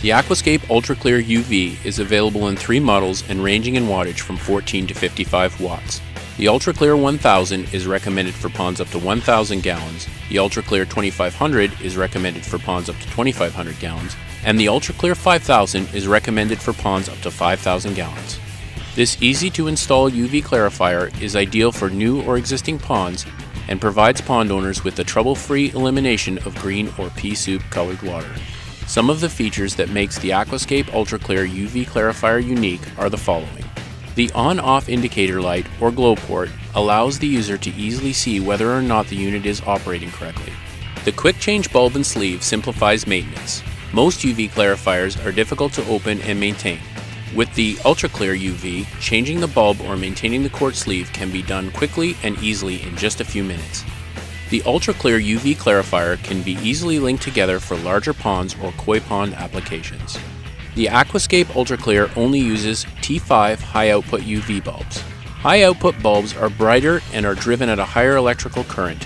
The Aquascape UltraKlear UV is available in 3 models and ranging in wattage from 14 to 55 watts. The UltraKlear 1000 is recommended for ponds up to 1,000 gallons, the UltraKlear 2500 is recommended for ponds up to 2,500 gallons, and the UltraKlear 5000 is recommended for ponds up to 5,000 gallons. This easy-to-install UV clarifier is ideal for new or existing ponds and provides pond owners with the trouble-free elimination of green or pea soup colored water. Some of the features that makes the Aquascape UltraKlear UV Clarifier unique are the following. The on-off indicator light or glow port allows the user to easily see whether or not the unit is operating correctly. The quick change bulb and sleeve simplifies maintenance. Most UV clarifiers are difficult to open and maintain. With the UltraKlear UV, changing the bulb or maintaining the quart sleeve can be done quickly and easily in just a few minutes. The UltraKlear UV Clarifier can be easily linked together for larger ponds or koi pond applications. The Aquascape UltraKlear only uses T5 high-output UV bulbs. High-output bulbs are brighter and are driven at a higher electrical current.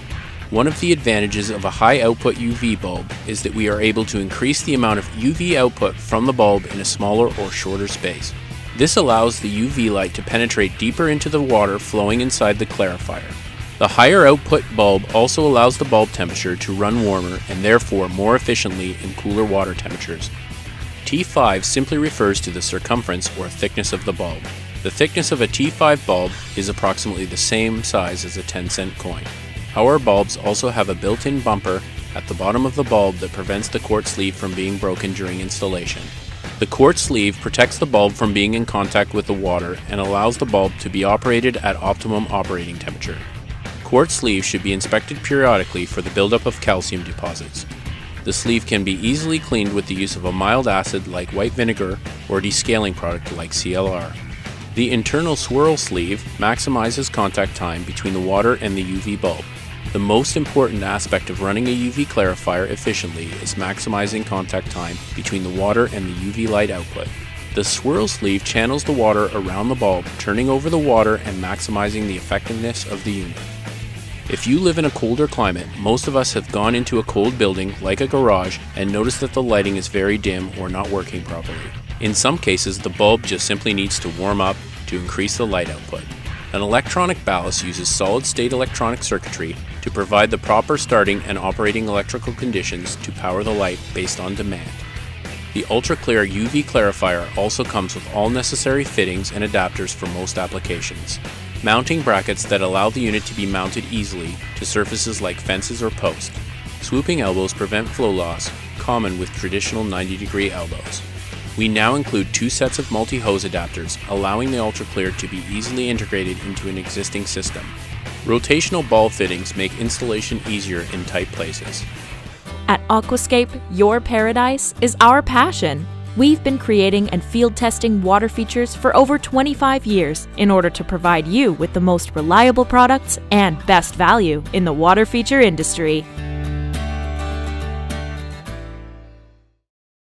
One of the advantages of a high-output UV bulb is that we are able to increase the amount of UV output from the bulb in a smaller or shorter space. This allows the UV light to penetrate deeper into the water flowing inside the clarifier. The higher output bulb also allows the bulb temperature to run warmer and therefore more efficiently in cooler water temperatures. T5 simply refers to the circumference or thickness of the bulb. The thickness of a T5 bulb is approximately the same size as a 10-cent coin. Our bulbs also have a built-in bumper at the bottom of the bulb that prevents the quart sleeve from being broken during installation. The quart sleeve protects the bulb from being in contact with the water and allows the bulb to be operated at optimum operating temperature. Quart sleeves should be inspected periodically for the buildup of calcium deposits. The sleeve can be easily cleaned with the use of a mild acid like white vinegar or descaling product like CLR. The internal swirl sleeve maximizes contact time between the water and the UV bulb. The most important aspect of running a UV clarifier efficiently is maximizing contact time between the water and the UV light output. The swirl sleeve channels the water around the bulb, turning over the water and maximizing the effectiveness of the unit. If you live in a colder climate, most of us have gone into a cold building like a garage and noticed that the lighting is very dim or not working properly. In some cases, the bulb just simply needs to warm up to increase the light output. An electronic ballast uses solid-state electronic circuitry to provide the proper starting and operating electrical conditions to power the light based on demand. The UltraKlear UV Clarifier also comes with all necessary fittings and adapters for most applications. Mounting brackets that allow the unit to be mounted easily to surfaces like fences or posts. Swooping elbows prevent flow loss, common with traditional 90-degree elbows. We now include 2 sets of multi-hose adapters, allowing the UltraKlear to be easily integrated into an existing system. Rotational ball fittings make installation easier in tight places. At Aquascape, your paradise is our passion. We've been creating and field testing water features for over 25 years in order to provide you with the most reliable products and best value in the water feature industry.